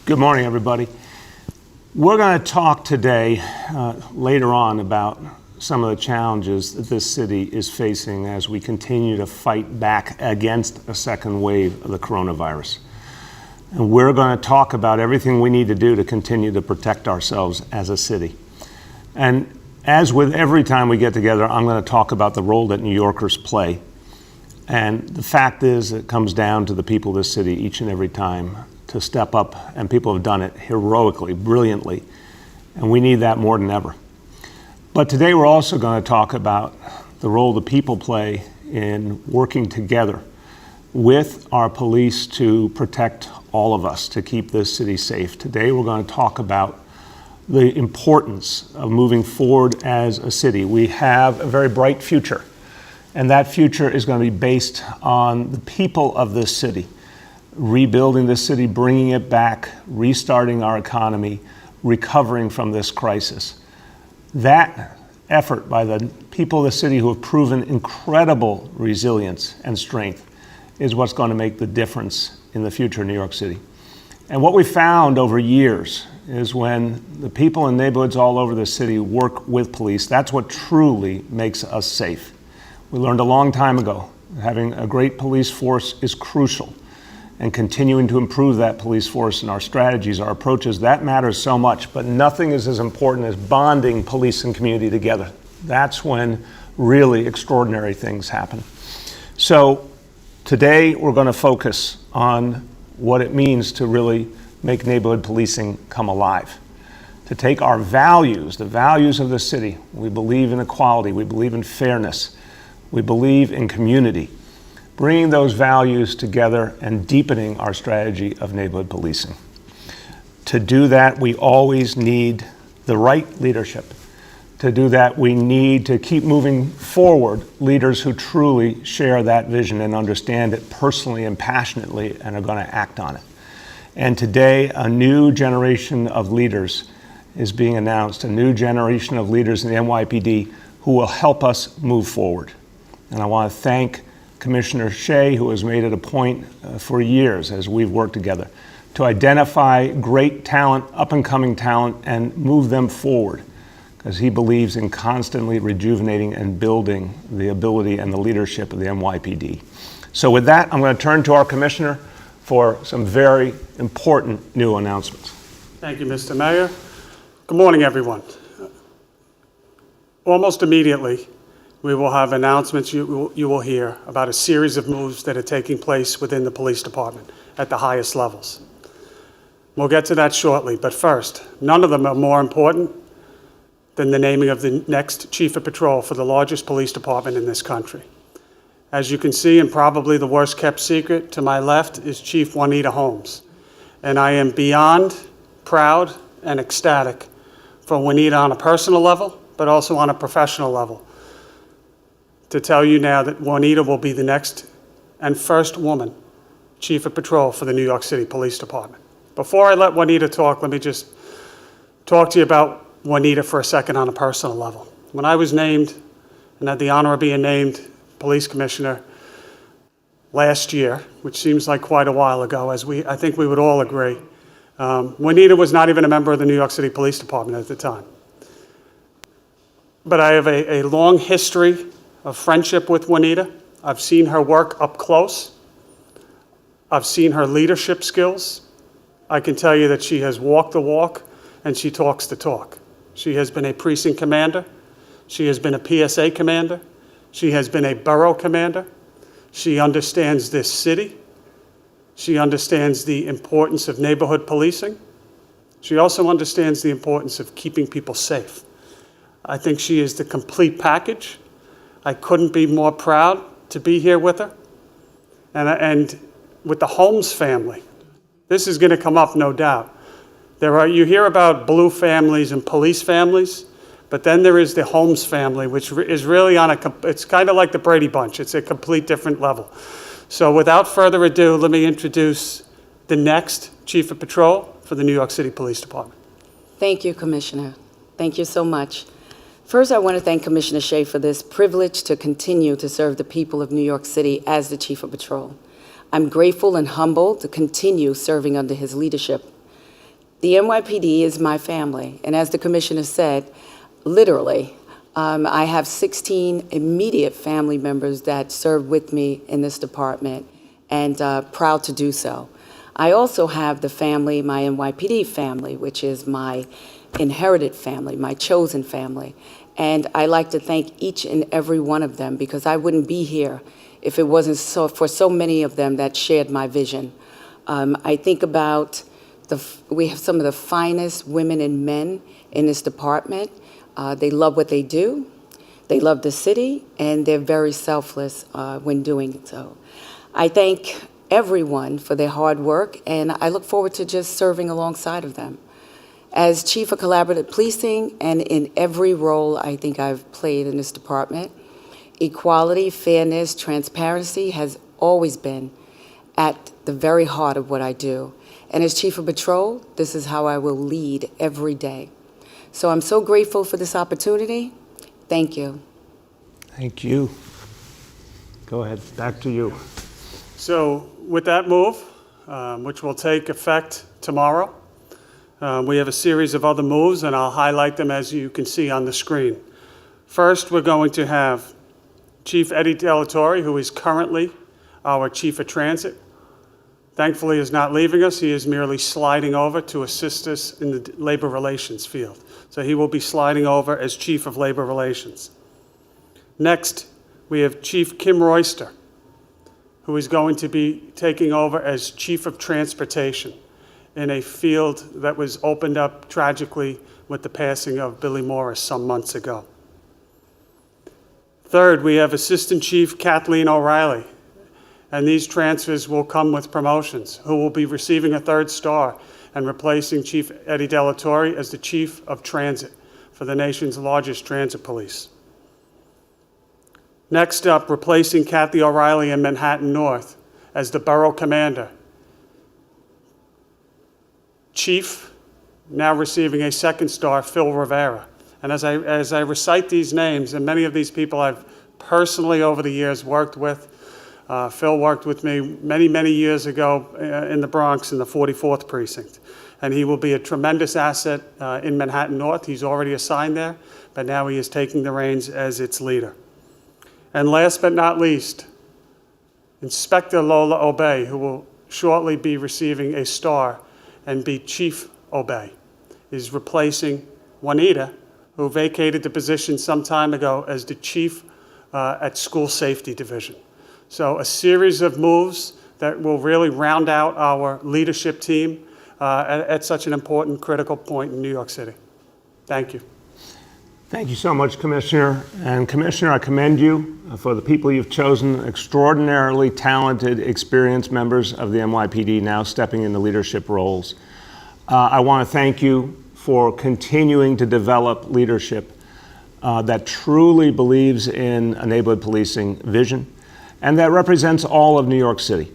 Good morning, everybody. We're going to talk today, later on, about some of the challenges that this city is facing as we continue to fight back against a second wave of the coronavirus. And we're going to talk about everything we need to do to continue to protect ourselves as a city. And as with every time we get together, I'm going to talk about the role that New Yorkers play. And the fact is, it comes down to the people of this city each and every time to step up, and people have done it heroically, brilliantly, and we need that more than ever. But today we're also going to talk about the role the people play in working together with our police to protect all of us, to keep this city safe. Today we're going to talk about the importance of moving forward as a city. We have a very bright future, and that future is going to be based on the people of this city, rebuilding this city, bringing it back, restarting our economy, recovering from this crisis. That effort by the people of the city who have proven incredible resilience and strength is what's going to make the difference in the future of New York City. And what we found over years is when the people in neighborhoods all over the city work with police, that's what truly makes us safe. We learned a long time ago having a great police force is crucial, and continuing to improve that police force and our strategies, our approaches, that matters so much, but nothing is as important as bonding police and community together. That's when really extraordinary things happen. So today we're going to focus on what it means to really make neighborhood policing come alive, to take our values, the values of the city. We believe in equality, we believe in fairness, we believe in community, bringing those values together and deepening our strategy of neighborhood policing. To do that, we always need the right leadership. To do that, we need to keep moving forward leaders who truly share that vision and understand it personally and passionately and are going to act on it. And today, a new generation of leaders is being announced, a new generation of leaders in the NYPD who will help us move forward. And I want to thank Commissioner Shea, who has made it a point for years as we've worked together to identify great talent, up-and-coming talent, and move them forward, because he believes in constantly rejuvenating and building the ability and the leadership of the NYPD. So with that, I'm going to turn to our Commissioner for some very important new announcements. Thank you, Mr. Mayor. Good morning, everyone. Almost immediately, we will have announcements you will hear about a series of moves that are taking place within the police department at the highest levels. We'll get to that shortly, but first, none of them are more important than the naming of the next Chief of Patrol for the largest police department in this country. As you can see, and probably the worst kept secret, to my left is Chief Juanita Holmes. And I am beyond proud and ecstatic for Juanita on a personal level, but also on a professional level, to tell you now that Juanita will be the next and first woman Chief of Patrol for the New York City Police Department. Before I let Juanita talk, let me just talk to you about Juanita for a second on a personal level. When I was named, and had the honor of being named police commissioner last year, which seems like quite a while ago, I think we would all agree, Juanita was not even a member of the New York City Police Department at the time. But I have a long history of friendship with Juanita. I've seen her work up close. I've seen her leadership skills. I can tell you that she has walked the walk and she talks the talk. She has been a precinct commander. She has been a PSA commander. She has been a borough commander. She understands this city. She understands the importance of neighborhood policing. She also understands the importance of keeping people safe. I think she is the complete package. I couldn't be more proud to be here with her. And with the Holmes family, this is going to come up, no doubt. You hear about blue families and police families, but then there is the Holmes family, which is really it's kind of like the Brady Bunch. It's a complete different level. So without further ado, let me introduce the next Chief of Patrol for the New York City Police Department. Thank you, Commissioner. Thank you so much. First, I want to thank Commissioner Shea for this privilege to continue to serve the people of New York City as the Chief of Patrol. I'm grateful and humbled to continue serving under his leadership. The NYPD is my family, and as the commissioner said, literally, I have 16 immediate family members that serve with me in this department, and proud to do so. I also have the family, my NYPD family, which is my inherited family, my chosen family. And I like to thank each and every one of them, because I wouldn't be here if it wasn't for so many of them that shared my vision. I think about we have some of the finest women and men in this department. They love what they do, they love the city, and they're very selfless when doing so. I thank everyone for their hard work, and I look forward to just serving alongside of them. As Chief of Collaborative Policing, and in every role I think I've played in this department, equality, fairness, transparency has always been at the very heart of what I do. And as Chief of Patrol, this is how I will lead every day. So I'm so grateful for this opportunity. Thank you. Thank you. Go ahead, back to you. So with that move, which will take effect tomorrow, we have a series of other moves, and I'll highlight them as you can see on the screen. First, we're going to have Chief Eddie Delatorre, who is currently our Chief of Transit. Thankfully, is not leaving us. He is merely sliding over to assist us in the labor relations field. So he will be sliding over as Chief of Labor Relations. Next, we have Chief Kim Royster, who is going to be taking over as Chief of Transportation in a field that was opened up tragically with the passing of Billy Morris some months ago. Third, we have Assistant Chief Kathleen O'Reilly, and these transfers will come with promotions, who will be receiving a 3rd star and replacing Chief Eddie Delatorre as the Chief of Transit for the nation's largest transit police. Next up, replacing Kathy O'Reilly in Manhattan North as the Borough Commander. Chief, now receiving a 2nd star, Phil Rivera. And as I recite these names, and many of these people I've personally over the years worked with, Phil worked with me many, many years ago in the Bronx in the 44th Precinct. And he will be a tremendous asset in Manhattan North. He's already assigned there, but now he is taking the reins as its leader. And last but not least, Inspector Lola Obey, who will shortly be receiving a star and be Chief Obey, is replacing Juanita, who vacated the position some time ago as the Chief at School Safety Division. So a series of moves that will really round out our leadership team at such an important, critical point in New York City. Thank you. Thank you so much, Commissioner. And Commissioner, I commend you for the people you've chosen, extraordinarily talented, experienced members of the NYPD now stepping into leadership roles. I want to thank you for continuing to develop leadership that truly believes in a neighborhood policing vision and that represents all of New York City.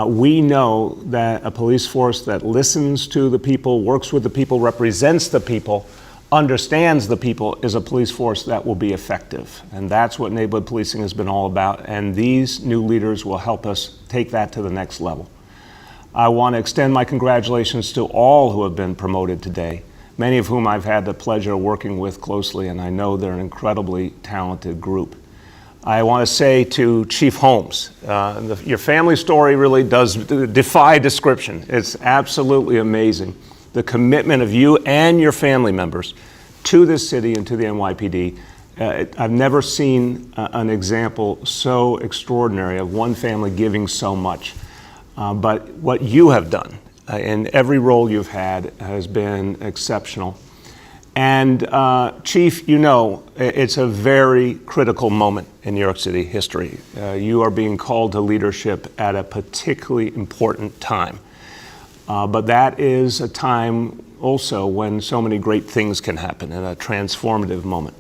We know that a police force that listens to the people, works with the people, represents the people, understands the people is a police force that will be effective. And that's what neighborhood policing has been all about. And these new leaders will help us take that to the next level. I want to extend my congratulations to all who have been promoted today, many of whom I've had the pleasure of working with closely, and I know they're an incredibly talented group. I want to say to Chief Holmes, your family story really does defy description. It's absolutely amazing, the commitment of you and your family members to this city and to the NYPD. I've never seen an example so extraordinary of one family giving so much. But what you have done in every role you've had has been exceptional. And Chief, you know, it's a very critical moment in New York City history. You are being called to leadership at a particularly important time. But that is a time also when so many great things can happen in a transformative moment.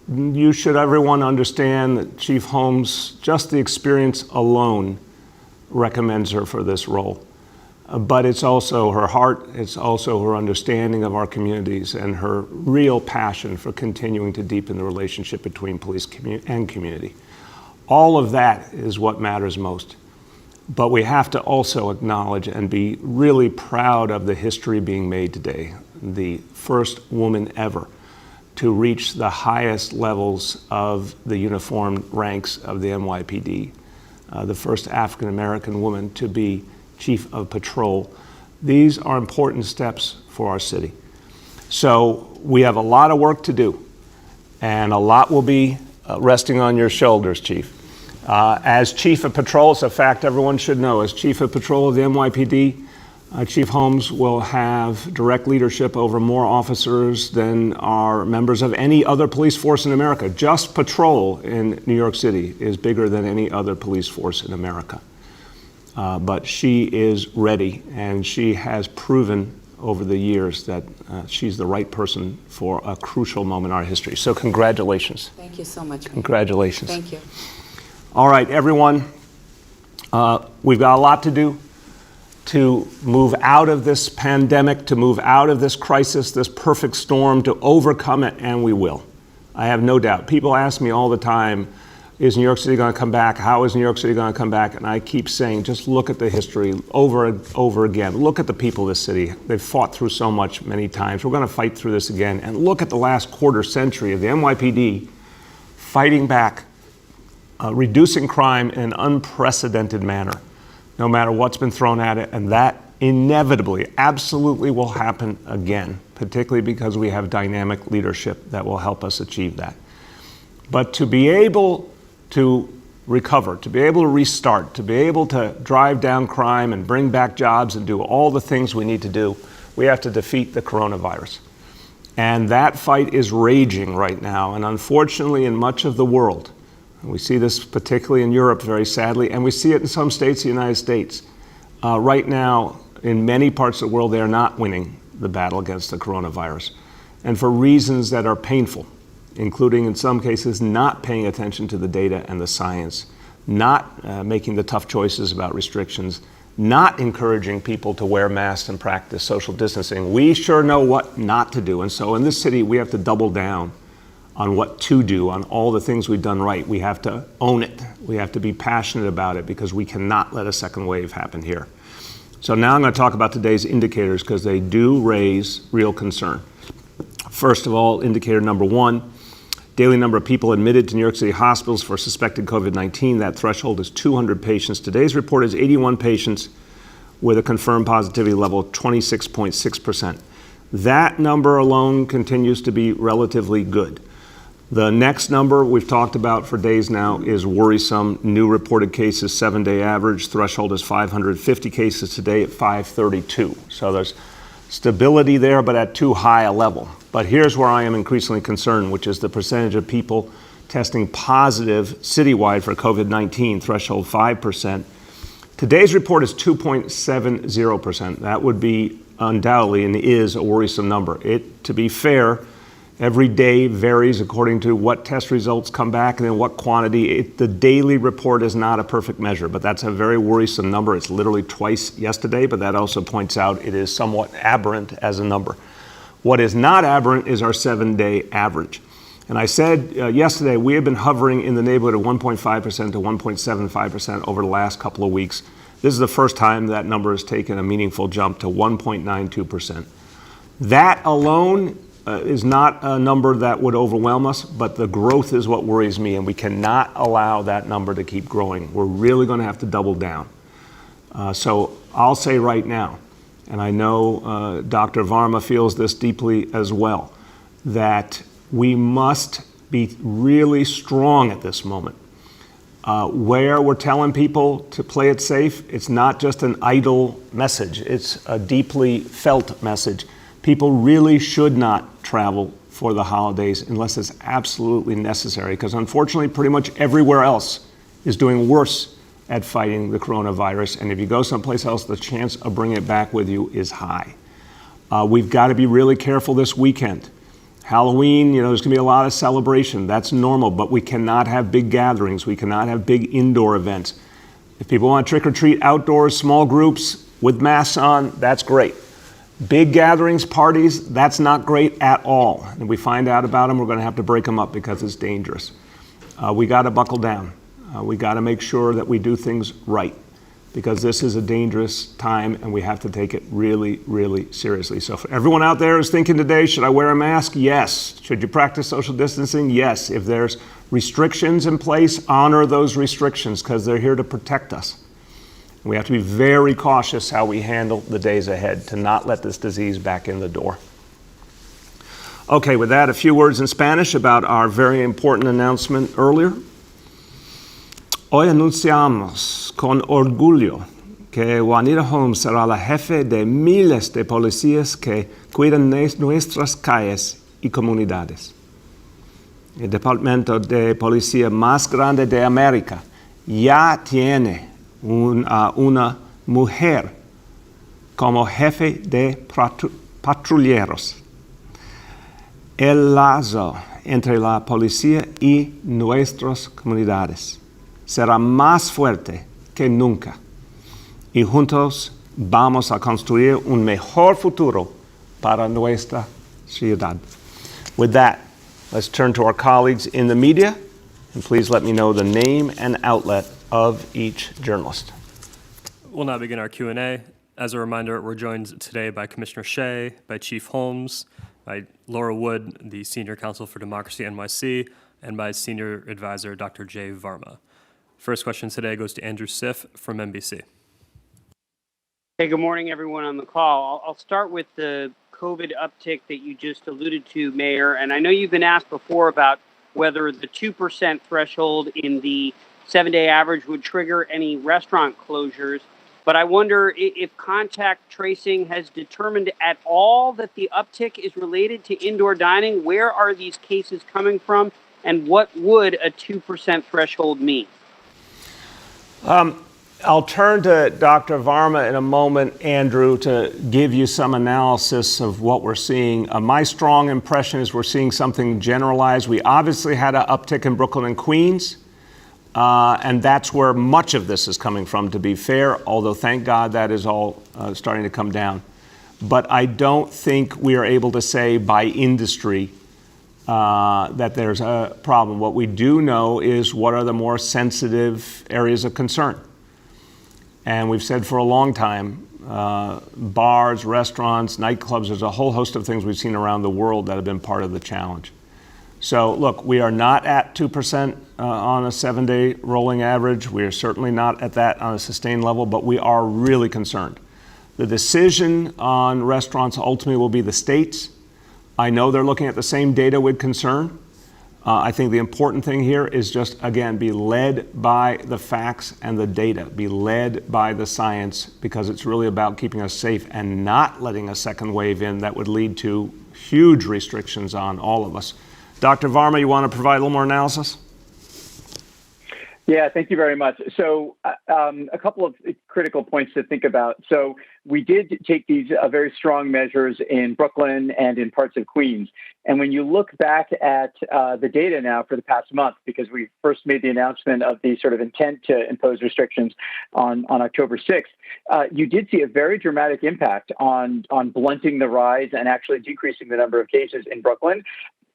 You should everyone understand that Chief Holmes, just the experience alone recommends her for this role. But it's also her heart, it's also her understanding of our communities and her real passion for continuing to deepen the relationship between police and community. All of that is what matters most. But we have to also acknowledge and be really proud of the history being made today. The first woman ever to reach the highest levels of the uniformed ranks of the NYPD, the first African-American woman to be chief of patrol. These are important steps for our city. So we have a lot of work to do, and a lot will be resting on your shoulders, Chief. As Chief of Patrol, it's a fact everyone should know, as Chief of Patrol of the NYPD, Chief Holmes will have direct leadership over more officers than are members of any other police force in America. Just patrol in New York City is bigger than any other police force in America. But she is ready, and she has proven over the years that she's the right person for a crucial moment in our history. So congratulations. Thank you so much. Mayor. Congratulations. Thank you. All right, everyone, we've got a lot to do to move out of this pandemic, to move out of this crisis, this perfect storm, to overcome it, and we will. I have no doubt. People ask me all the time, is New York City going to come back? How is New York City going to come back? And I keep saying, just look at the history over and over again. Look at the people of this city. They've fought through so much many times. We're going to fight through this again. And look at the last quarter century of the NYPD fighting back, reducing crime in an unprecedented manner, no matter what's been thrown at it. And that inevitably, absolutely will happen again, particularly because we have dynamic leadership that will help us achieve that. But to be able to recover, to be able to restart, to be able to drive down crime and bring back jobs and do all the things we need to do, we have to defeat the coronavirus. And that fight is raging right now. And unfortunately, in much of the world, we see this particularly in Europe, very sadly, and we see it in some states of the United States. Right now, in many parts of the world, they are not winning the battle against the coronavirus. And for reasons that are painful, including in some cases not paying attention to the data and the science, not making the tough choices about restrictions, not encouraging people to wear masks and practice social distancing. We sure know what not to do. And so in this city, we have to double down on what to do, on all the things we've done right. We have to own it. We have to be passionate about it because we cannot let a second wave happen here. So now I'm going to talk about today's indicators because they do raise real concern. First of all, indicator number one, daily number of people admitted to New York City hospitals for suspected COVID-19. That threshold is 200 patients. Today's report is 81 patients with a confirmed positivity level of 26.6%. That number alone continues to be relatively good. The next number we've talked about for days now is worrisome. New reported cases, 7-day average. Threshold is 550 cases today at 532. So there's stability there, but at too high a level. But here's where I am increasingly concerned, which is the percentage of people testing positive citywide for COVID-19, threshold 5%. Today's report is 2.70%. That would be undoubtedly and is a worrisome number. To be fair, every day varies according to what test results come back and then what quantity. The daily report is not a perfect measure, but that's a very worrisome number. It's literally twice yesterday, but that also points out it is somewhat aberrant as a number. What is not aberrant is our 7-day average. And I said yesterday, we have been hovering in the neighborhood of 1.5% to 1.75% over the last couple of weeks. This is the first time that number has taken a meaningful jump to 1.92%. That alone is not a number that would overwhelm us, but the growth is what worries me, and we cannot allow that number to keep growing. We're really going to have to double down. So I'll say right now, and I know Dr. Varma feels this deeply as well, that we must be really strong at this moment. Where we're telling people to play it safe, it's not just an idle message, it's a deeply felt message. People really should not travel for the holidays unless it's absolutely necessary, because unfortunately pretty much everywhere else is doing worse at fighting the coronavirus, and if you go someplace else, the chance of bringing it back with you is high. We've got to be really careful this weekend. Halloween, there's going to be a lot of celebration. That's normal, but we cannot have big gatherings. We cannot have big indoor events. If people want to trick or treat outdoors, small groups with masks on, that's great. Big gatherings, parties, that's not great at all. And if we find out about them, we're going to have to break them up because it's dangerous. We got to buckle down. We got to make sure that we do things right, because this is a dangerous time and we have to take it really, really seriously. So for everyone out there who's thinking today, should I wear a mask? Yes. Should you practice social distancing? Yes. If there's restrictions in place, honor those restrictions because they're here to protect us. We have to be very cautious how we handle the days ahead to not let this disease back in the door. Okay, with that, a few words in Spanish about our very important announcement earlier. Hoy anunciamos con orgullo que Juanita Holmes será la jefe de miles de policías que cuidan nuestras calles y comunidades. El departamento de policía más grande de América ya tiene una mujer como jefe de patrulleros. El lazo entre la policía y nuestras comunidades será más fuerte que nunca. Y juntos vamos a construir un mejor futuro para nuestra ciudad. With that, let's turn to our colleagues in the media, and please let me know the name and outlet of each journalist. We'll now begin our Q&A. As a reminder, we're joined today by Commissioner Shea, by Chief Holmes, by Laura Wood, the Senior Counsel for Democracy NYC, and by Senior Advisor Dr. Jay Varma. First question today goes to Andrew Siff from NBC. Hey, good morning, everyone on the call. I'll start with the COVID uptick that you just alluded to, Mayor. And I know you've been asked before about whether the 2% threshold in the 7-day average would trigger any restaurant closures. But I wonder if contact tracing has determined at all that the uptick is related to indoor dining. Where are these cases coming from? And what would a 2% threshold mean? I'll turn to Dr. Varma in a moment, Andrew, to give you some analysis of what we're seeing. My strong impression is we're seeing something generalized. We obviously had an uptick in Brooklyn and Queens, and that's where much of this is coming from, to be fair, although thank God that is all starting to come down. But I don't think we are able to say by industry that there's a problem. What we do know is what are the more sensitive areas of concern. And we've said for a long time, bars, restaurants, nightclubs, there's a whole host of things we've seen around the world that have been part of the challenge. So look, we are not at 2% on a 7-day rolling average. We are certainly not at that on a sustained level, but we are really concerned. The decision on restaurants ultimately will be the states. I know they're looking at the same data with concern. I think the important thing here is just, again, be led by the facts and the data, be led by the science, because it's really about keeping us safe and not letting a second wave in that would lead to huge restrictions on all of us. Dr. Varma, you want to provide a little more analysis? Yeah, thank you very much. So a couple of critical points to think about. So we did take these very strong measures in Brooklyn and in parts of Queens. And when you look back at the data now for the past month, because we first made the announcement of the sort of intent to impose restrictions on October 6th, you did see a very dramatic impact on blunting the rise and actually decreasing the number of cases in Brooklyn.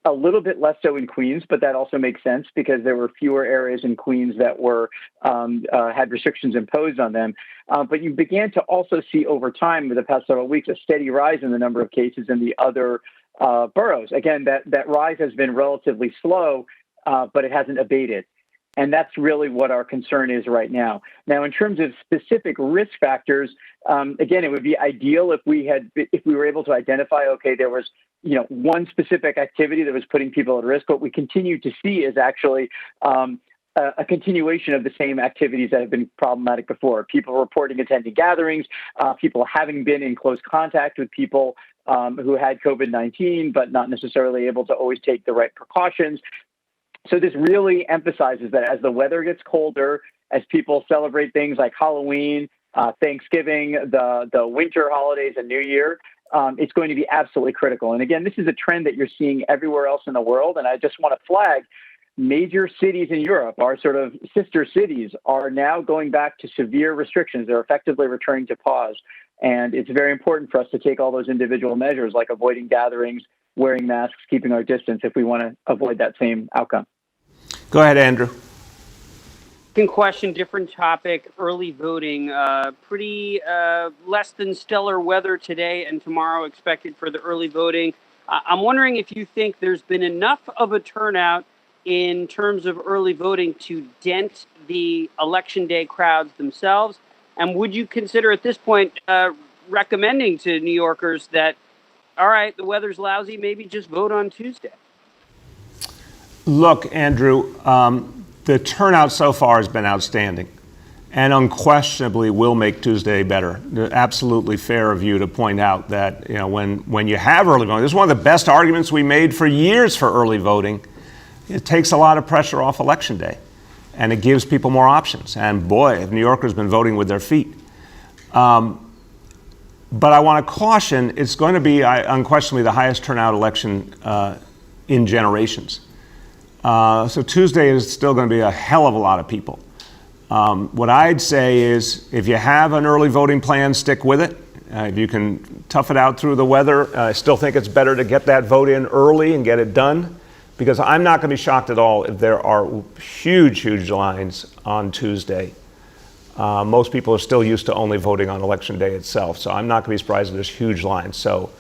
A little bit less so in Queens, but that also makes sense because there were fewer areas in Queens that were had restrictions imposed on them. But you began to also see over time, in the past several weeks, a steady rise in the number of cases in the other boroughs. Again, that rise has been relatively slow, but it hasn't abated. And that's really what our concern is right now. Now, in terms of specific risk factors, again, it would be ideal if we were able to identify, okay, there was one specific activity that was putting people at risk. What we continue to see is actually a continuation of the same activities that have been problematic before. People reporting attending gatherings, people having been in close contact with people who had COVID-19, but not necessarily able to always take the right precautions. So this really emphasizes that as the weather gets colder, as people celebrate things like Halloween, Thanksgiving, the winter holidays, and New Year, it's going to be absolutely critical. And again, this is a trend that you're seeing everywhere else in the world. And I just want to flag major cities in Europe, our sort of sister cities, are now going back to severe restrictions. They're effectively returning to pause. And it's very important for us to take all those individual measures like avoiding gatherings, wearing masks, keeping our distance if we want to avoid that same outcome. Go ahead, Andrew. Second question, different topic, early voting. Pretty less than stellar weather today and tomorrow expected for the early voting. I'm wondering if you think there's been enough of a turnout in terms of early voting to dent the election day crowds themselves. And would you consider at this point recommending to New Yorkers that, all right, the weather's lousy, maybe just vote on Tuesday? Look, Andrew, the turnout so far has been outstanding and unquestionably will make Tuesday better. Absolutely fair of you to point out that, you know, when you have early voting, this is one of the best arguments we made for years for early voting. It takes a lot of pressure off Election Day and it gives people more options. And boy, have New Yorkers been voting with their feet. But I want to caution, it's going to be unquestionably the highest turnout election in generations. So Tuesday is still going to be a hell of a lot of people. What I'd say is if you have an early voting plan, stick with it. If you can tough it out through the weather, I still think it's better to get that vote in early and get it done, because I'm not going to be shocked at all if there are huge lines on Tuesday. Most people are still used to only voting on Election Day itself, so I'm not going to be surprised if there's huge lines. So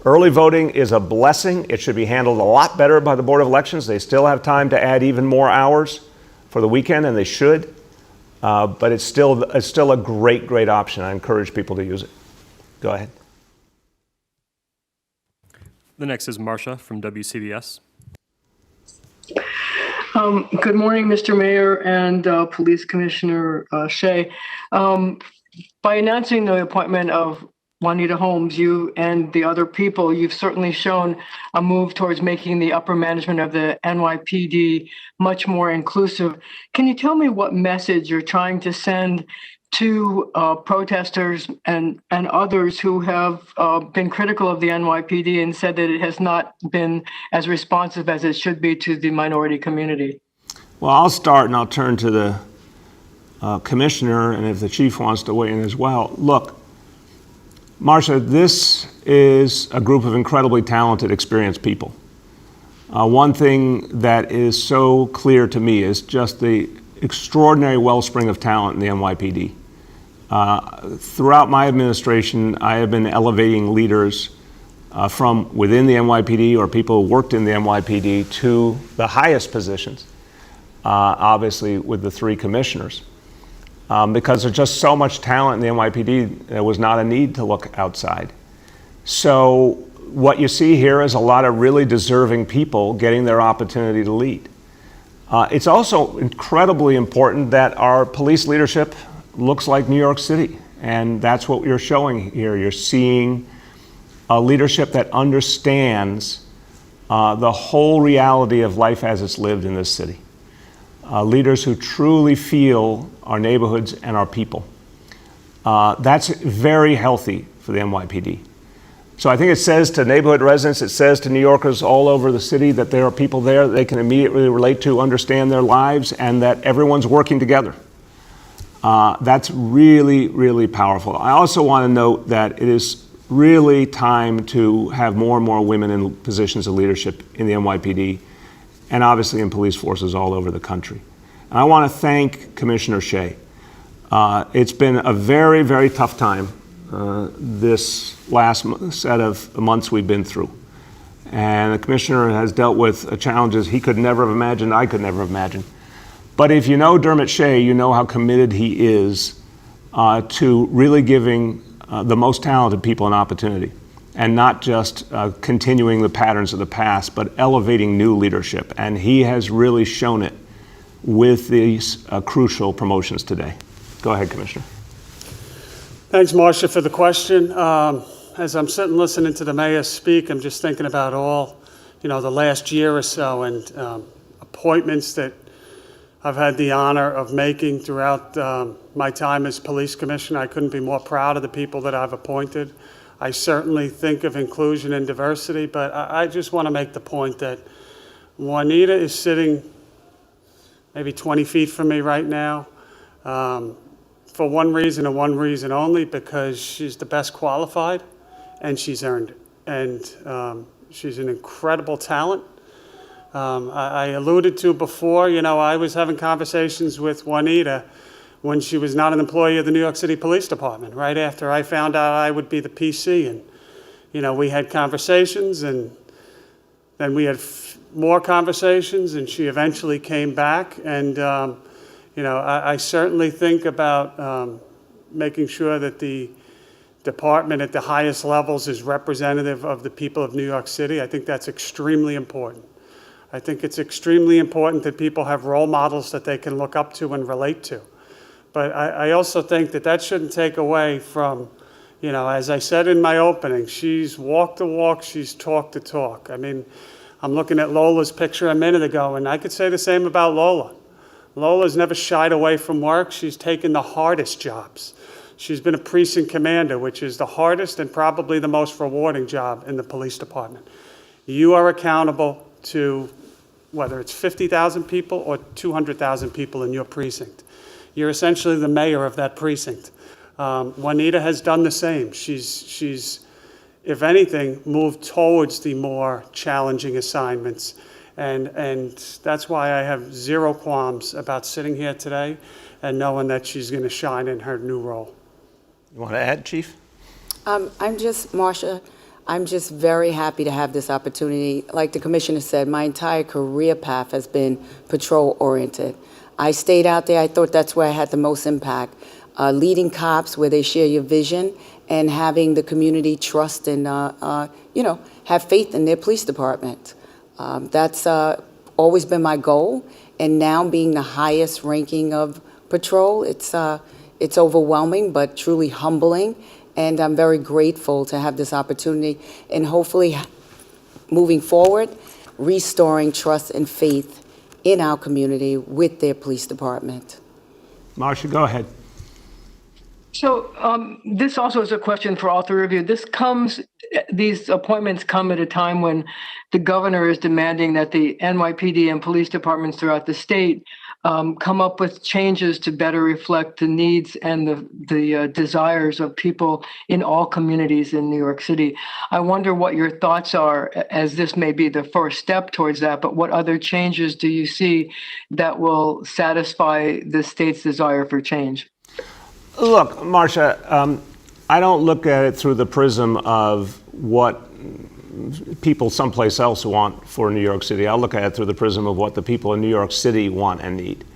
early voting is a blessing. It should be handled a lot better by the Board of Elections. They still have time to add even more hours for the weekend, and they should. But it's still a great option. I encourage people to use it. Go ahead. The next is Marcia from WCBS. Good morning, Mr. Mayor and Police Commissioner Shea. By announcing the appointment of Juanita Holmes, you and the other people, you've certainly shown a move towards making the upper management of the NYPD much more inclusive. Can you tell me what message you're trying to send to protesters and others who have been critical of the NYPD and said that it has not been as responsive as it should be to the minority community? Well, I'll start and I'll turn to the commissioner, and if the chief wants to weigh in as well. Look, Marcia, this is a group of incredibly talented, experienced people. One thing that is so clear to me is just the extraordinary wellspring of talent in the NYPD. Throughout my administration, I have been elevating leaders from within the NYPD or people who worked in the NYPD to the highest positions, obviously with the three commissioners. Because there's just so much talent in the NYPD, there was not a need to look outside. So what you see here is a lot of really deserving people getting their opportunity to lead. It's also incredibly important that our police leadership looks like New York City, and that's what you're showing here. You're seeing a leadership that understands the whole reality of life as it's lived in this city. Leaders who truly feel our neighborhoods and our people. That's very healthy for the NYPD. So I think it says to neighborhood residents, it says to New Yorkers all over the city that there are people there that they can immediately relate to, understand their lives, and that everyone's working together. That's really powerful. I also want to note that it is really time to have more and more women in positions of leadership in the NYPD and obviously in police forces all over the country. And I want to thank Commissioner Shea. It's been a very tough time this last set of months we've been through. And the commissioner has dealt with challenges he could never have imagined, I could never have imagined. But if you know Dermot Shea, you know how committed he is to really giving the most talented people an opportunity, and not just continuing the patterns of the past, but elevating new leadership. And he has really shown it with these crucial promotions today. Go ahead, Commissioner. Thanks, Marcia, for the question. As I'm sitting listening to the mayor speak, I'm just thinking about all, the last year or so and appointments that I've had the honor of making throughout my time as police commissioner. I couldn't be more proud of the people that I've appointed. I certainly think of inclusion and diversity, but I just want to make the point that Juanita is sitting maybe 20 feet from me right now for one reason and one reason only, because she's the best qualified and she's earned it. And she's an incredible talent. I alluded to before, I was having conversations with Juanita when she was not an employee of the New York City Police Department, right after I found out I would be the PC. And, we had conversations, and then we had more conversations, and she eventually came back. And, I certainly think about making sure that the department at the highest levels is representative of the people of New York City. I think that's extremely important. I think it's extremely important that people have role models that they can look up to and relate to. But I also think that shouldn't take away from, as I said in my opening, she's walked the walk, she's talked the talk. I mean, I'm looking at Lola's picture a minute ago, and I could say the same about Lola. Lola's never shied away from work. She's taken the hardest jobs. She's been a precinct commander, which is the hardest and probably the most rewarding job in the police department. You are accountable to whether it's 50,000 people or 200,000 people in your precinct. You're essentially the mayor of that precinct. Juanita has done the same. She's, if anything, moved towards the more challenging assignments. And that's why I have zero qualms about sitting here today and knowing that she's going to shine in her new role. You want to add, Chief? Marcia, I'm just very happy to have this opportunity. Like the commissioner said, my entire career path has been patrol-oriented. I stayed out there. I thought that's where I had the most impact. Leading cops where they share your vision and having the community trust and, have faith in their police department. That's always been my goal. And now being the highest ranking of patrol, it's overwhelming, but truly humbling. And I'm very grateful to have this opportunity and hopefully moving forward, restoring trust and faith in our community with their police department. Marcia, go ahead. So this also is a question for all three of you. These appointments come at a time when the governor is demanding that the NYPD and police departments throughout the state come up with changes to better reflect the needs and the desires of people in all communities in New York City. I wonder what your thoughts are, as this may be the first step towards that, but what other changes do you see that will satisfy the state's desire for change? Look, Marcia, I don't look at it through the prism of what people someplace else want for New York City. I look at it through the prism of what the people in New York City want and need.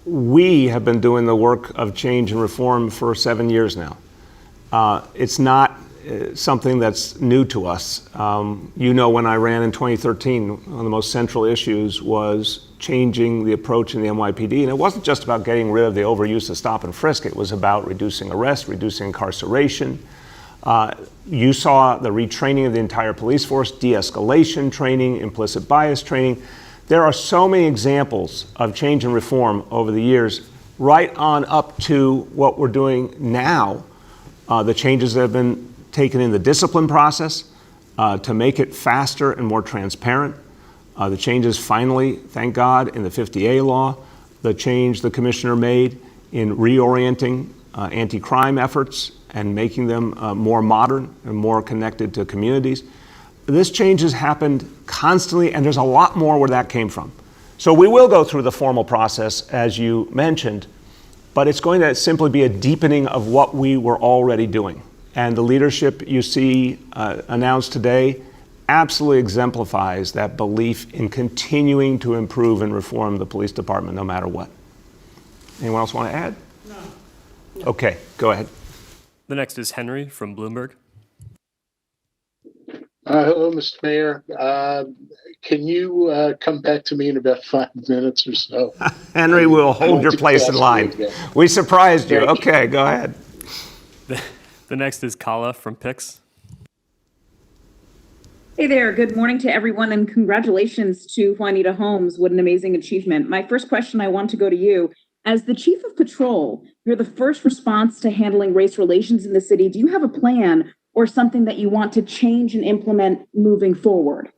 We have been doing the work of change and reform for 7 years now. It's not something that's new to us. When I ran in 2013, one of the most central issues was changing the approach in the NYPD. And it wasn't just about getting rid of the overuse of stop and frisk. It was about reducing arrest, reducing incarceration. You saw the retraining of the entire police force, de-escalation training, implicit bias training. There are so many examples of change and reform over the years, right on up to what we're doing now. The changes that have been taken in the discipline process to make it faster and more transparent. The changes finally, thank God, in the 50A law. The change the commissioner made in reorienting anti-crime efforts and making them more modern and more connected to communities. This change has happened constantly, and there's a lot more where that came from. So we will go through the formal process, as you mentioned, but it's going to simply be a deepening of what we were already doing. And the leadership you see announced today absolutely exemplifies that belief in continuing to improve and reform the police department no matter what. Anyone else want to add? No. Okay, go ahead. The next is Henry from Bloomberg. Hello, Mr. Mayor. Can you come back to me in about 5 minutes or so? Henry will hold your place in line. We surprised you. Okay, go ahead. The next is Kala from Pix. Hey there. Good morning to everyone, and congratulations to Juanita Holmes. What an amazing achievement. My first question, I want to go to you. As the chief of patrol, you're the first response to handling race relations in the city. Do you have a plan or something that you want to change and implement moving forward?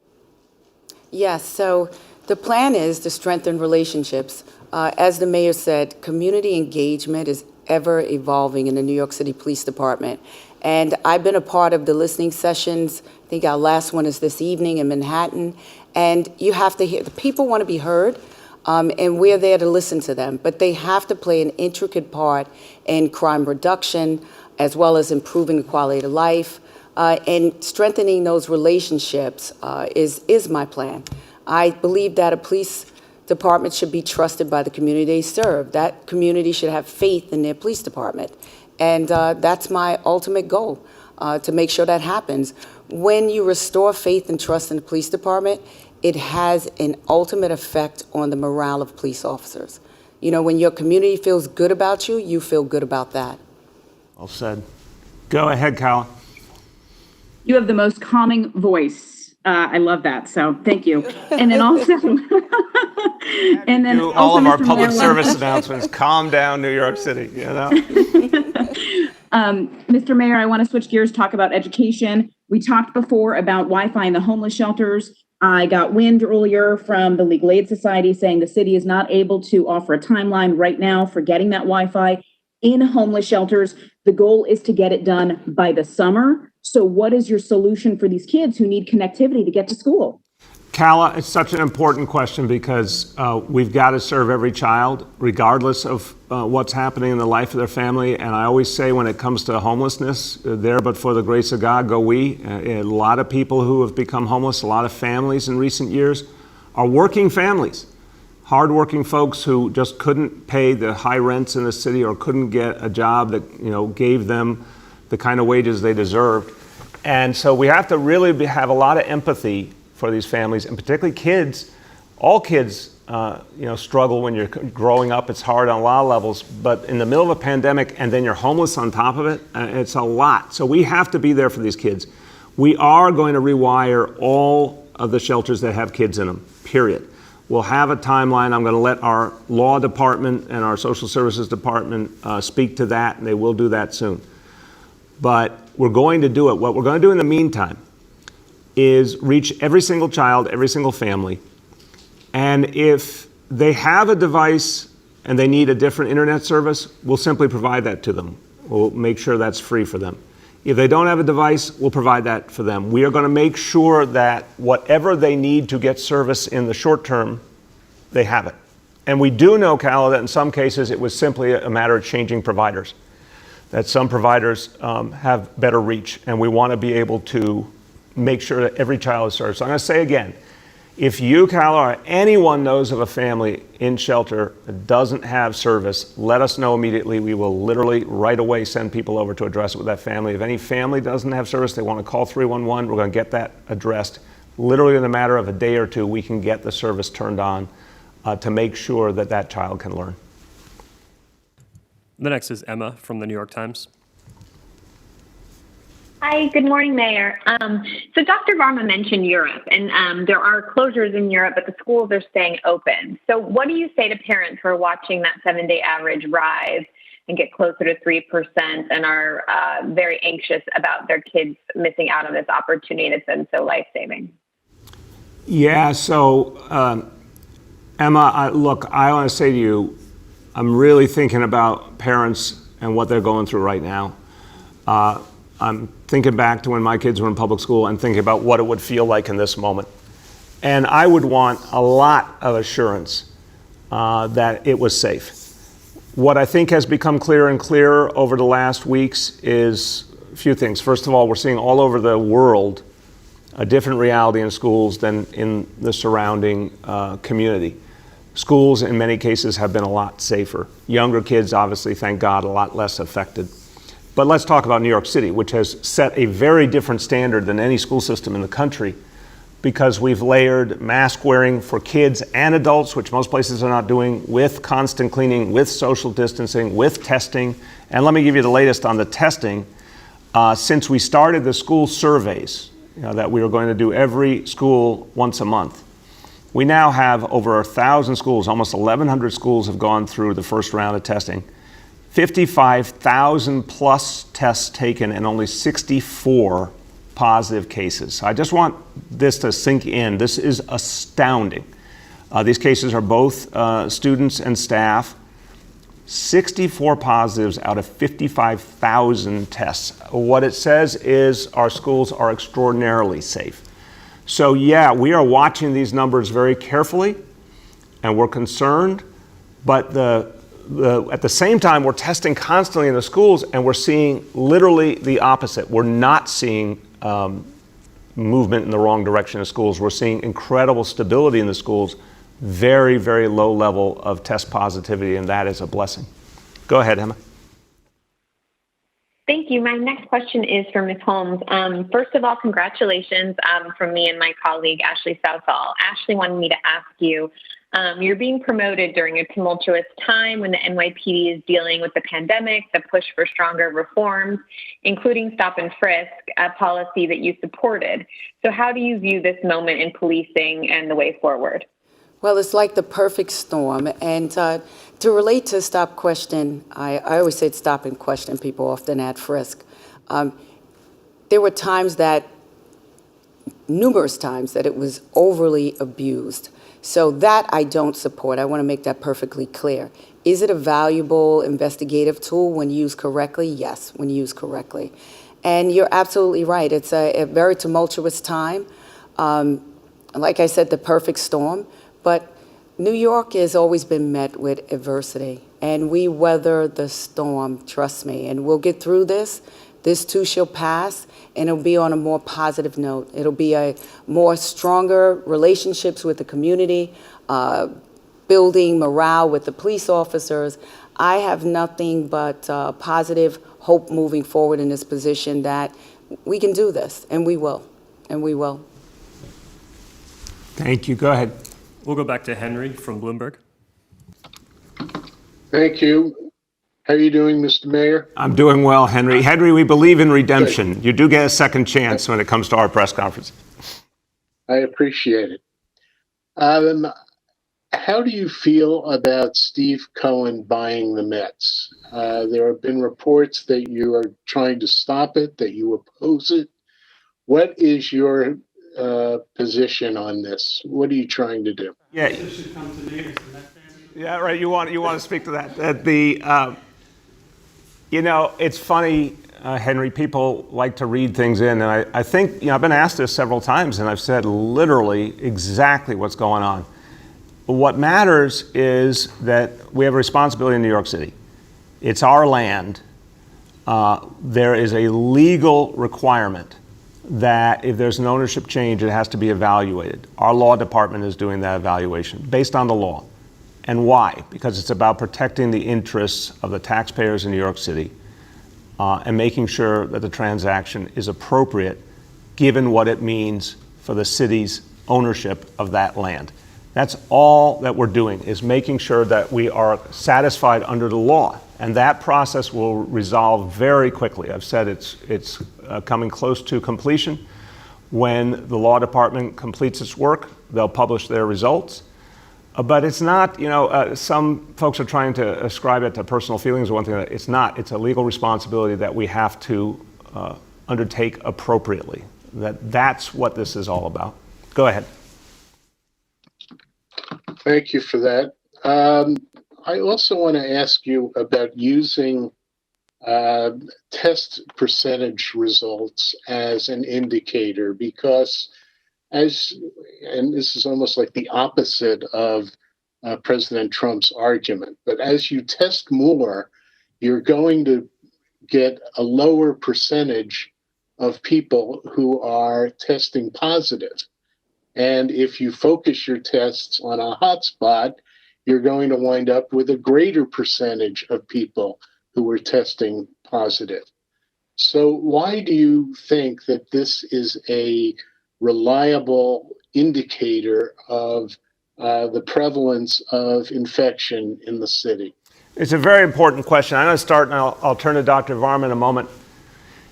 Yes, so the plan is to strengthen relationships. As the mayor said, community engagement is ever evolving in the New York City Police Department. And I've been a part of the listening sessions. I think our last one is this evening in Manhattan. And you have to hear, the people want to be heard, and we're there to listen to them. But they have to play an intricate part in crime reduction, as well as improving the quality of life, and strengthening those relationships is my plan. I believe that a police department should be trusted by the community they serve. That community should have faith in their police department. And that's my ultimate goal, to make sure that happens. When you restore faith and trust in the police department, it has an ultimate effect on the morale of police officers. You know, when your community feels good about you, you feel good about that. Well said. Go ahead, Kyle. You have the most calming voice. I love that. So thank you. And then also, and then Do also, all of our Mr. public Mayor, service announcements. Calm down, New York City. You know. Mr. Mayor, I want to switch gears, talk about education. We talked before about Wi-Fi in the homeless shelters. I got wind earlier from the Legal Aid Society saying the city is not able to offer a timeline right now for getting that Wi-Fi in homeless shelters. The goal is to get it done by the summer. So what is your solution for these kids who need connectivity to get to school? Calla, it's such an important question because we've got to serve every child, regardless of what's happening in the life of their family. And I always say when it comes to homelessness, there but for the grace of God go we. A lot of people who have become homeless, a lot of families in recent years are working families, hardworking folks who just couldn't pay the high rents in the city or couldn't get a job that, you know, gave them the kind of wages they deserved. And so we have to really have a lot of empathy for these families, and particularly kids. All kids, struggle when you're growing up. It's hard on a lot of levels, but in the middle of a pandemic and then you're homeless on top of it, it's a lot. So we have to be there for these kids. We are going to rewire all of the shelters that have kids in them, period. We'll have a timeline. I'm going to let our law department and our social services department speak to that, and they will do that soon. But we're going to do it. What we're going to do in the meantime is reach every single child, every single family. And if they have a device and they need a different internet service, we'll simply provide that to them. We'll make sure that's free for them. If they don't have a device, we'll provide that for them. We are going to make sure that whatever they need to get service in the short term, they have it. And we do know, Calla, that in some cases it was simply a matter of changing providers, that some providers have better reach, and we want to be able to make sure that every child is served. So I'm going to say again, if you, Calla, or anyone knows of a family in shelter that doesn't have service, let us know immediately. We will literally right away send people over to address it with that family. If any family doesn't have service, they want to call 311, we're going to get that addressed. Literally in a matter of a day or two, we can get the service turned on to make sure that that child can learn. The next is Emma from the New York Times. Hi, good morning, Mayor. So Dr. Varma mentioned Europe, and there are closures in Europe, but the schools are staying open. So what do you say to parents who are watching that 7-day average rise and get closer to 3% and are very anxious about their kids missing out on this opportunity that's been so life-saving? Yeah, so Emma, I want to say to you, I'm really thinking about parents and what they're going through right now. I'm thinking back to when my kids were in public school and thinking about what it would feel like in this moment. And I would want a lot of assurance that it was safe. What I think has become clearer and clearer over the last weeks is a few things. First of all, we're seeing all over the world a different reality in schools than in the surrounding community. Schools, in many cases, have been a lot safer. Younger kids, obviously, thank God, a lot less affected. But let's talk about New York City, which has set a very different standard than any school system in the country, because we've layered mask wearing for kids and adults, which most places are not doing, with constant cleaning, with social distancing, with testing. And let me give you the latest on the testing. Since we started the school surveys, that we were going to do every school once a month, we now have over 1,000 schools, almost 1,100 schools have gone through the first round of testing. 55,000 plus tests taken and only 64 positive cases. I just want this to sink in. This is astounding. These cases are both students and staff. 64 positives out of 55,000 tests. What it says is our schools are extraordinarily safe. So yeah, we are watching these numbers very carefully, and we're concerned, but at the same time, we're testing constantly in the schools, and we're seeing literally the opposite. We're not seeing movement in the wrong direction in schools. We're seeing incredible stability in the schools, very, very low level of test positivity, and that is a blessing. Go ahead, Emma. Thank you. My next question is for Ms. Holmes. First of all, congratulations from me and my colleague, Ashley Southall. Ashley wanted me to ask you, you're being promoted during a tumultuous time when the NYPD is dealing with the pandemic, the push for stronger reforms, including stop and frisk, a policy that you supported. So how do you view this moment in policing and the way forward? Well, it's like the perfect storm. And to relate to stop question, I always said stop and question. People often add frisk. There were numerous times that it was overly abused. So that I don't support. I want to make that perfectly clear. Is it a valuable investigative tool when used correctly? Yes, when used correctly. And you're absolutely right. It's a very tumultuous time. Like I said, the perfect storm. But New York has always been met with adversity, and we weather the storm, trust me, and we'll get through this. This too shall pass, and it'll be on a more positive note. It'll be a more stronger relationships with the community, building morale with the police officers. I have nothing but positive hope moving forward in this position that we can do this, and we will, and we will. Thank you. Go ahead. We'll go back to Henry from Bloomberg. Thank you. How are you doing, Mr. Mayor? I'm doing well, Henry. Henry, we believe in redemption. Good. You do get a second chance when it comes to our press conference. I appreciate it. How do you feel about Steve Cohen buying the Mets? There have been reports that you are trying to stop it, that you oppose it. What is your position on this? What are you trying to do? Yeah, yeah, right. You want to speak to that? It's funny, Henry. People like to read things in, and I think I've been asked this several times, and I've said literally exactly what's going on. What matters is that we have a responsibility in New York City. It's our land. There is a legal requirement that if there's an ownership change, it has to be evaluated. Our law department is doing that evaluation based on the law. And why? Because it's about protecting the interests of the taxpayers in New York City and making sure that the transaction is appropriate given what it means for the city's ownership of that land. That's all that we're doing, is making sure that we are satisfied under the law. And that process will resolve very quickly. I've said it's coming close to completion. When the law department completes its work, they'll publish their results. But it's not, some folks are trying to ascribe it to personal feelings or one thing. It's not. It's a legal responsibility that we have to undertake appropriately. That's what this is all about. Go ahead. Thank you for that. I also want to ask you about using test percentage results as an indicator, because and this is almost like the opposite of President Trump's argument, but as you test more, you're going to get a lower percentage of people who are testing positive. And if you focus your tests on a hotspot, you're going to wind up with a greater percentage of people who are testing positive. So why do you think that this is a reliable indicator of the prevalence of infection in the city? It's a very important question. I'm going to start, and I'll turn to Dr. Varma in a moment.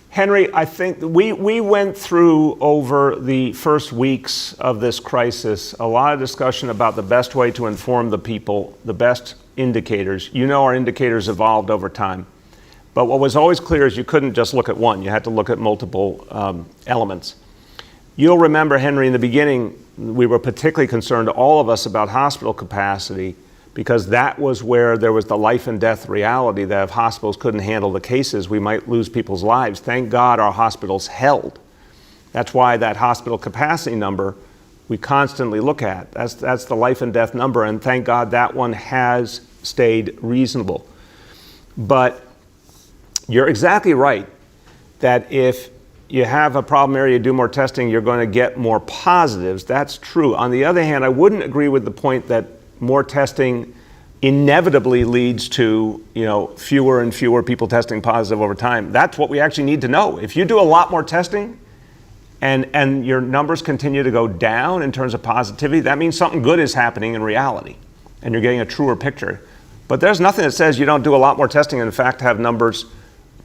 Henry, I think we went through over the first weeks of this crisis a lot of discussion about the best way to inform the people, the best indicators. Our indicators evolved over time. But what was always clear is you couldn't just look at one. You had to look at multiple elements. You'll remember, Henry, in the beginning, we were particularly concerned, all of us, about hospital capacity because that was where there was the life and death reality that if hospitals couldn't handle the cases, we might lose people's lives. Thank God our hospitals held. That's why that hospital capacity number we constantly look at. That's the life and death number, and thank God that one has stayed reasonable. But you're exactly right that if you have a problem area, you do more testing, you're going to get more positives. That's true. On the other hand, I wouldn't agree with the point that more testing inevitably leads to, fewer and fewer people testing positive over time. That's what we actually need to know. If you do a lot more testing and your numbers continue to go down in terms of positivity, that means something good is happening in reality and you're getting a truer picture. But there's nothing that says you don't do a lot more testing and in fact have numbers,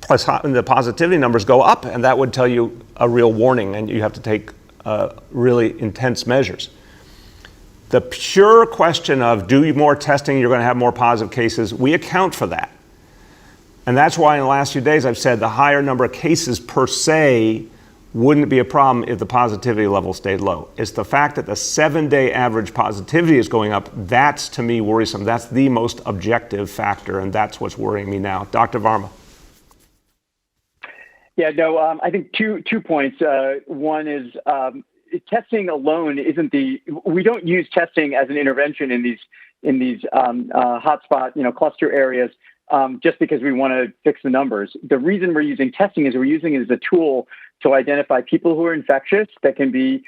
plus the positivity numbers go up, and that would tell you a real warning and you have to take really intense measures. The pure question of do more testing, you're going to have more positive cases, we account for that. And that's why in the last few days I've said the higher number of cases per se wouldn't be a problem if the positivity level stayed low. It's the fact that the 7-day average positivity is going up, that's to me worrisome. That's the most objective factor, and that's what's worrying me now. Dr. Varma. Yeah, no, I think two points. One is testing alone we don't use testing as an intervention in these hotspot, cluster areas just because we want to fix the numbers. The reason we're using testing is we're using it as a tool to identify people who are infectious that can be,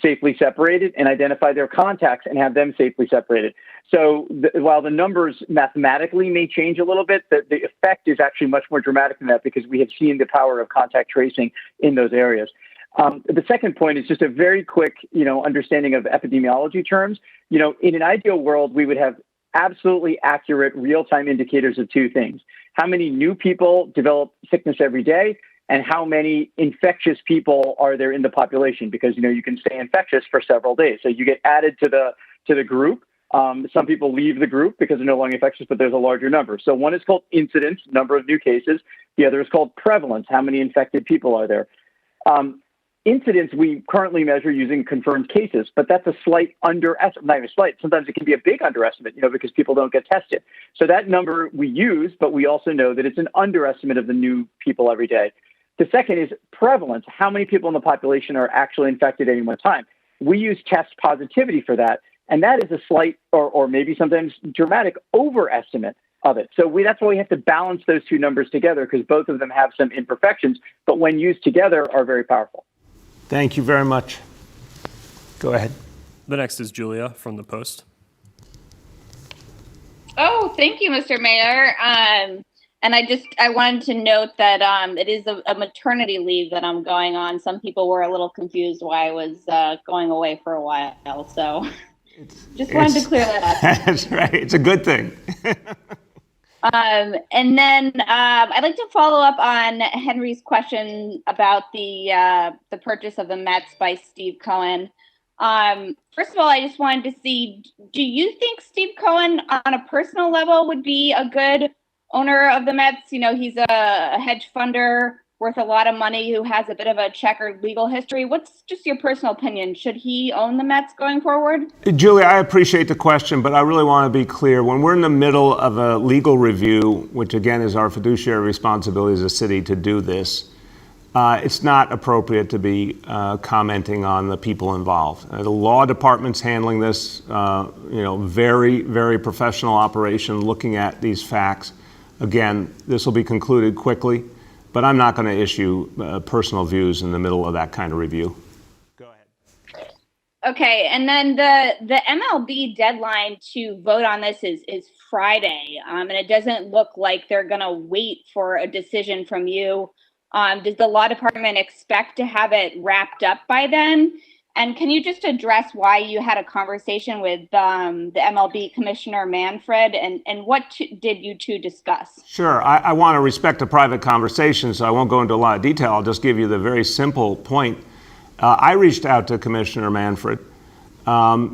safely separated, and identify their contacts and have them safely separated. So while the numbers mathematically may change a little bit, the effect is actually much more dramatic than that because we have seen the power of contact tracing in those areas. The second point is just a very quick, understanding of epidemiology terms. In an ideal world, we would have absolutely accurate real-time indicators of two things: how many new people develop sickness every day, and how many infectious people are there in the population, because you can stay infectious for several days. So you get added to the group. Some people leave the group because they're no longer infectious, but there's a larger number. So one is called incidence, number of new cases. The other is called prevalence, how many infected people are there. Incidence we currently measure using confirmed cases, but that's a slight underestimate, not even slight. Sometimes it can be a big underestimate, because people don't get tested. So that number we use, but we also know that it's an underestimate of the new people every day. The second is prevalence, how many people in the population are actually infected at any one time. We use test positivity for that, and that is a slight or maybe sometimes dramatic overestimate of it. So that's why we have to balance those two numbers together, because both of them have some imperfections, but when used together are very powerful. Thank you very much. Go ahead. The next is Julia from the Post. Oh, thank you, Mr. Mayor. And I wanted to note that it is a maternity leave that I'm going on. Some people were a little confused why I was going away for a while. So just wanted to clear that up. That's right. It's a good thing. And then I'd like to follow up on Henry's question about the purchase of the Mets by Steve Cohen. First of all, I just wanted to see, do you think Steve Cohen on a personal level would be a good owner of the Mets? He's a hedge funder worth a lot of money who has a bit of a checkered legal history. What's just your personal opinion? Should he own the Mets going forward? Julia, I appreciate the question, but I really want to be clear. When we're in the middle of a legal review, which again is our fiduciary responsibility as a city to do this, it's not appropriate to be commenting on the people involved. The law department's handling this, very, very professional operation, looking at these facts. Again, this will be concluded quickly, but I'm not going to issue personal views in the middle of that kind of review. Go ahead. Okay, and then the MLB deadline to vote on this is Friday, and it doesn't look like they're going to wait for a decision from you. Does the law department expect to have it wrapped up by then? And can you just address why you had a conversation with the MLB Commissioner Manfred, and what did you two discuss? Sure. I want to respect a private conversation, so I won't go into a lot of detail. I'll just give you the very simple point. I reached out to Commissioner Manfred,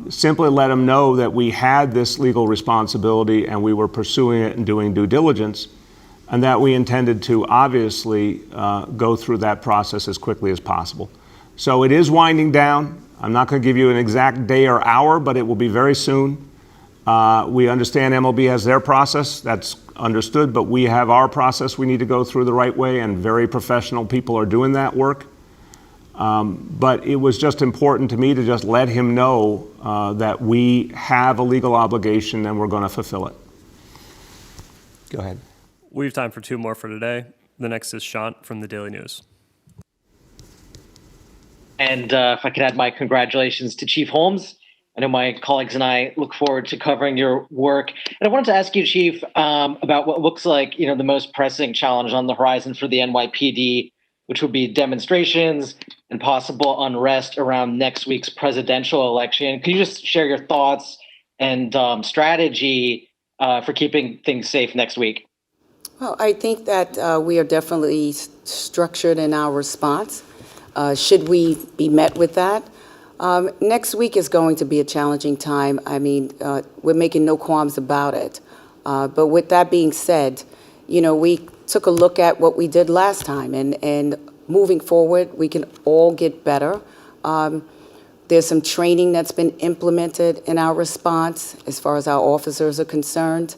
simply let him know that we had this legal responsibility and we were pursuing it and doing due diligence, and that we intended to obviously go through that process as quickly as possible. So it is winding down. I'm not going to give you an exact day or hour, but it will be very soon. We understand MLB has their process. That's understood, but we have our process we need to go through the right way, and very professional people are doing that work. But it was just important to me to just let him know that we have a legal obligation and we're going to fulfill it. Go ahead. We have time for two more for today. The next is Shant from the Daily News. And if I could add my congratulations to Chief Holmes. I know my colleagues and I look forward to covering your work. And I wanted to ask you, Chief, about what looks like, the most pressing challenge on the horizon for the NYPD, which would be demonstrations and possible unrest around next week's presidential election. Could you just share your thoughts and strategy for keeping things safe next week? Well, I think that we are definitely structured in our response. Should we be met with that? Next week is going to be a challenging time. I mean, we're making no qualms about it. But with that being said, we took a look at what we did last time, and moving forward, we can all get better. There's some training that's been implemented in our response as far as our officers are concerned.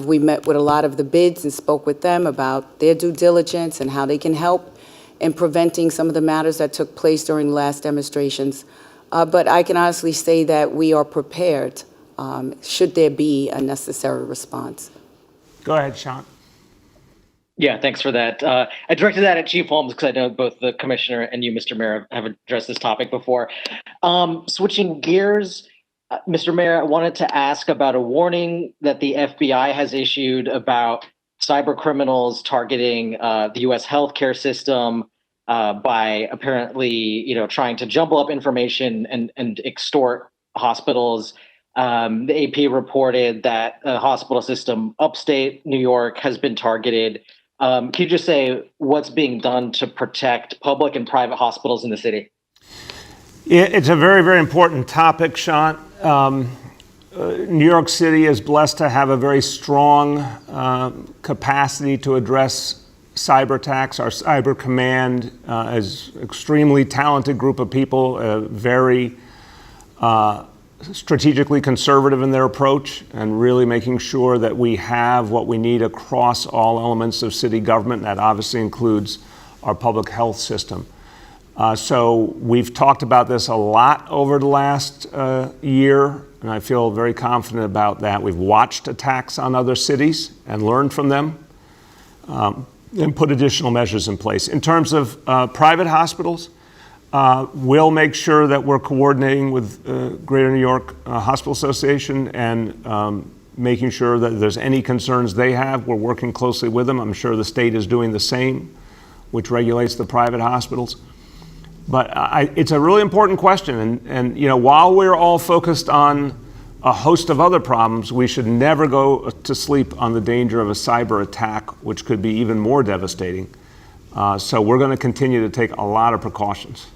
We met with a lot of the bids and spoke with them about their due diligence and how they can help in preventing some of the matters that took place during the last demonstrations. But I can honestly say that we are prepared should there be a necessary response. Go ahead, Sean. Yeah, thanks for that. I directed that at Chief Holmes because I know both the commissioner and you, Mr. Mayor, have addressed this topic before. Switching gears, Mr. Mayor, I wanted to ask about a warning that the FBI has issued about cyber criminals targeting the U.S. healthcare system by apparently, trying to jumble up information and extort hospitals. The AP reported that a hospital system upstate New York has been targeted. Can you just say what's being done to protect public and private hospitals in the city? It's a very, very important topic, Sean. New York City is blessed to have a very strong capacity to address cyber attacks. Our cyber command is an extremely talented group of people, very strategically conservative in their approach, and really making sure that we have what we need across all elements of city government. That obviously includes our public health system. So we've talked about this a lot over the last year, and I feel very confident about that. We've watched attacks on other cities and learned from them, and put additional measures in place. In terms of private hospitals, we'll make sure that we're coordinating with Greater New York Hospital Association and making sure that if there's any concerns they have, we're working closely with them. I'm sure the state is doing the same, which regulates the private hospitals. But it's a really important question. And while we're all focused on a host of other problems, we should never go to sleep on the danger of a cyber attack, which could be even more devastating. So we're going to continue to take a lot of precautions.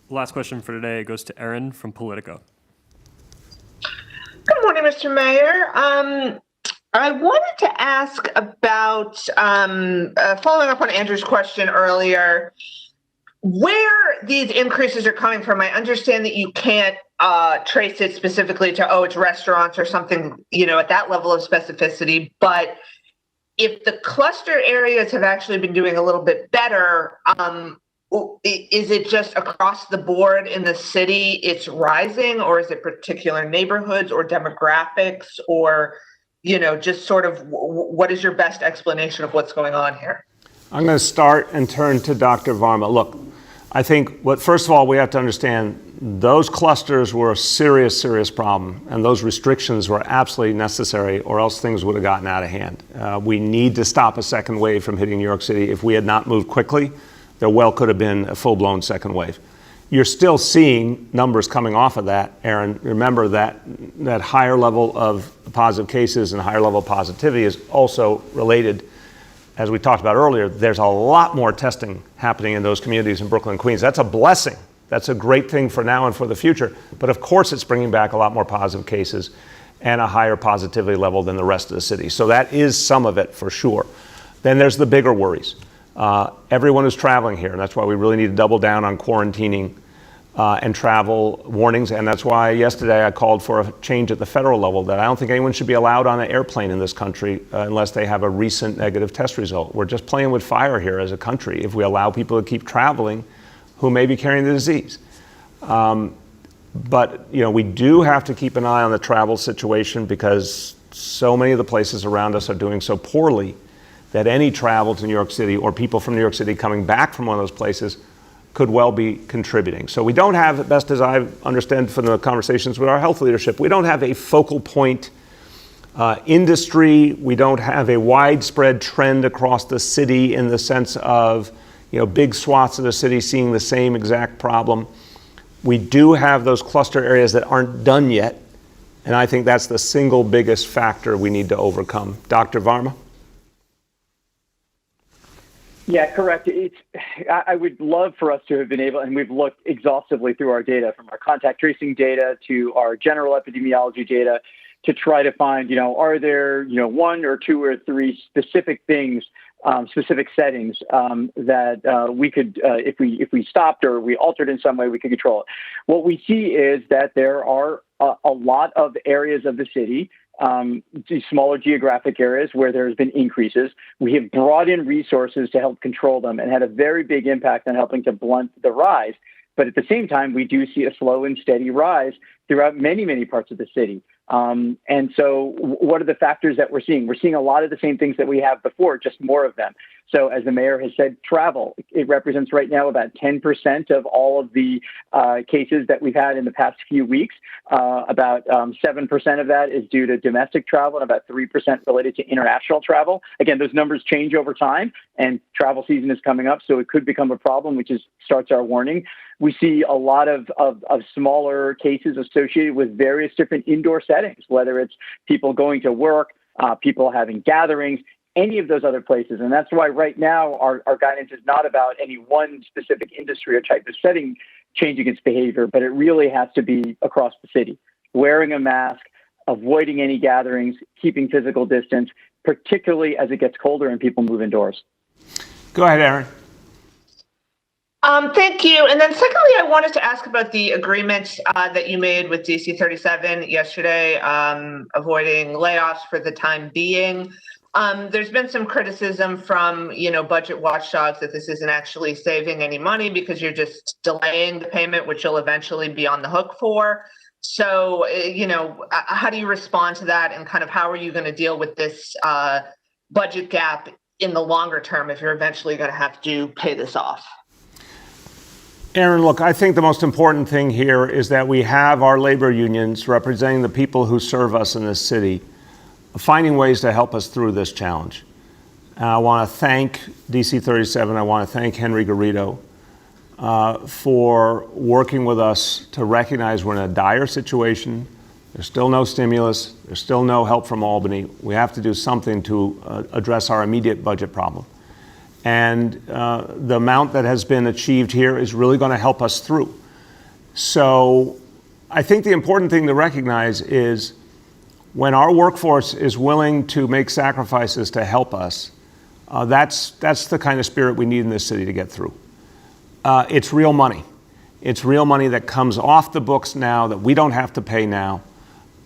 Last question for today goes to Erin from Politico. Good morning, Mr. Mayor. I wanted to ask about, following up on Andrew's question earlier, where these increases are coming from. I understand that you can't trace it specifically to, it's restaurants or something, at that level of specificity. But if the cluster areas have actually been doing a little bit better, is it just across the board in the city it's rising, or is it particular neighborhoods or demographics, or, just sort of what is your best explanation of what's going on here? I'm going to start and turn to Dr. Varma. Look, I think first of all, we have to understand those clusters were a serious, serious problem, and those restrictions were absolutely necessary, or else things would have gotten out of hand. We need to stop a second wave from hitting New York City. If we had not moved quickly, there well could have been a full-blown second wave. You're still seeing numbers coming off of that, Aaron. Remember that higher level of positive cases and higher level of positivity is also related, as we talked about earlier. There's a lot more testing happening in those communities in Brooklyn and Queens. That's a blessing. That's a great thing for now and for the future. But of course, it's bringing back a lot more positive cases and a higher positivity level than the rest of the city. So that is some of it for sure. Then there's the bigger worries. Everyone is traveling here, and that's why we really need to double down on quarantining and travel warnings. And that's why yesterday I called for a change at the federal level, that I don't think anyone should be allowed on an airplane in this country unless they have a recent negative test result. We're just playing with fire here as a country if we allow people to keep traveling who may be carrying the disease. But we do have to keep an eye on the travel situation, because so many of the places around us are doing so poorly that any travel to New York City or people from New York City coming back from one of those places could well be contributing. So we don't have, best as I understand from the conversations with our health leadership, we don't have a focal point industry. We don't have a widespread trend across the city in the sense of big swaths of the city seeing the same exact problem. We do have those cluster areas that aren't done yet, and I think that's the single biggest factor we need to overcome. Dr. Varma? Yeah, correct. I would love for us to have been able, and we've looked exhaustively through our data, from our contact tracing data to our general epidemiology data, to try to find, are there, one or two or three specific things, specific settings that we could, if we stopped or we altered in some way, we could control it. What we see is that there are a lot of areas of the city, smaller geographic areas, where there's been increases. We have brought in resources to help control them and had a very big impact on helping to blunt the rise. But at the same time, we do see a slow and steady rise throughout many, many parts of the city. And so what are the factors that we're seeing? We're seeing a lot of the same things that we have before, just more of them. So as the mayor has said, travel, it represents right now about 10% of all of the cases that we've had in the past few weeks. About 7% of that is due to domestic travel and about 3% related to international travel. Again, those numbers change over time, and travel season is coming up, so it could become a problem, which starts our warning. We see a lot of smaller cases associated with various different indoor settings, whether it's people going to work, people having gatherings, any of those other places. And that's why right now our guidance is not about any one specific industry or type of setting changing its behavior, but it really has to be across the city. Wearing a mask, avoiding any gatherings, keeping physical distance, particularly as it gets colder and people move indoors. Go ahead, Aaron. Thank you. And then secondly, I wanted to ask about the agreement that you made with DC 37 yesterday, avoiding layoffs for the time being. There's been some criticism from, budget watchdogs that this isn't actually saving any money because you're just delaying the payment, which you'll eventually be on the hook for. So, how do you respond to that, and kind of how are you going to deal with this budget gap in the longer term if you're eventually going to have to pay this off? Aaron, look, I think the most important thing here is that we have our labor unions representing the people who serve us in this city, finding ways to help us through this challenge. And I want to thank DC 37. I want to thank Henry Garrido for working with us to recognize we're in a dire situation. There's still no stimulus. There's still no help from Albany. We have to do something to address our immediate budget problem. And the amount that has been achieved here is really going to help us through. So I think the important thing to recognize is when our workforce is willing to make sacrifices to help us, that's the kind of spirit we need in this city to get through. It's real money. It's real money that comes off the books now that we don't have to pay now,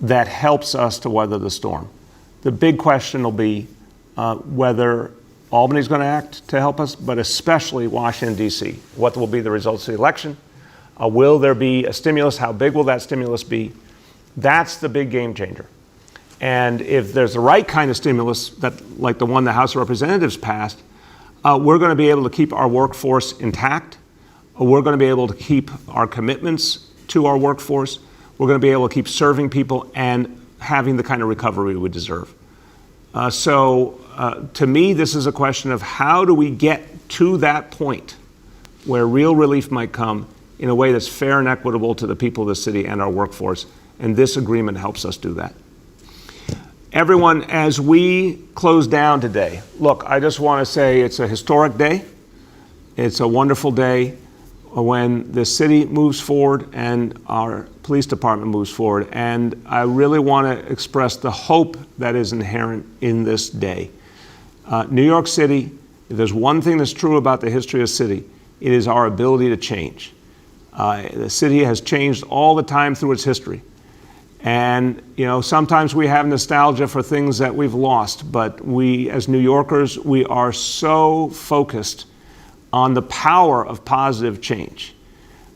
that helps us to weather the storm. The big question will be whether Albany's going to act to help us, but especially Washington, D.C. What will be the results of the election? Will there be a stimulus? How big will that stimulus be? That's the big game changer. And if there's the right kind of stimulus, that like the one the House of Representatives passed, we're going to be able to keep our workforce intact. We're going to be able to keep our commitments to our workforce. We're going to be able to keep serving people and having the kind of recovery we deserve. So to me, this is a question of how do we get to that point where real relief might come in a way that's fair and equitable to the people of the city and our workforce. And this agreement helps us do that. Everyone, as we close down today, look, I just want to say it's a historic day. It's a wonderful day when the city moves forward and our police department moves forward. And I really want to express the hope that is inherent in this day. New York City, if there's one thing that's true about the history of the city, it is our ability to change. The city has changed all the time through its history. And, sometimes we have nostalgia for things that we've lost, but we, as New Yorkers, we are so focused on the power of positive change.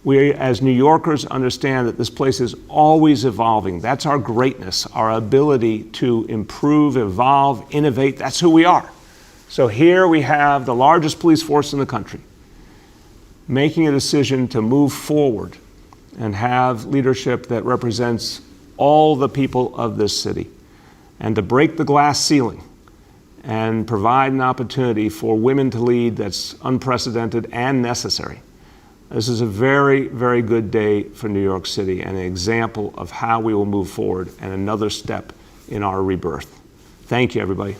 We, as New Yorkers, understand that this place is always evolving. That's our greatness, our ability to improve, evolve, innovate. That's who we are. So here we have the largest police force in the country making a decision to move forward and have leadership that represents all the people of this city, and to break the glass ceiling and provide an opportunity for women to lead that's unprecedented and necessary. This is a very, very good day for New York City and an example of how we will move forward and another step in our rebirth. Thank you, everybody.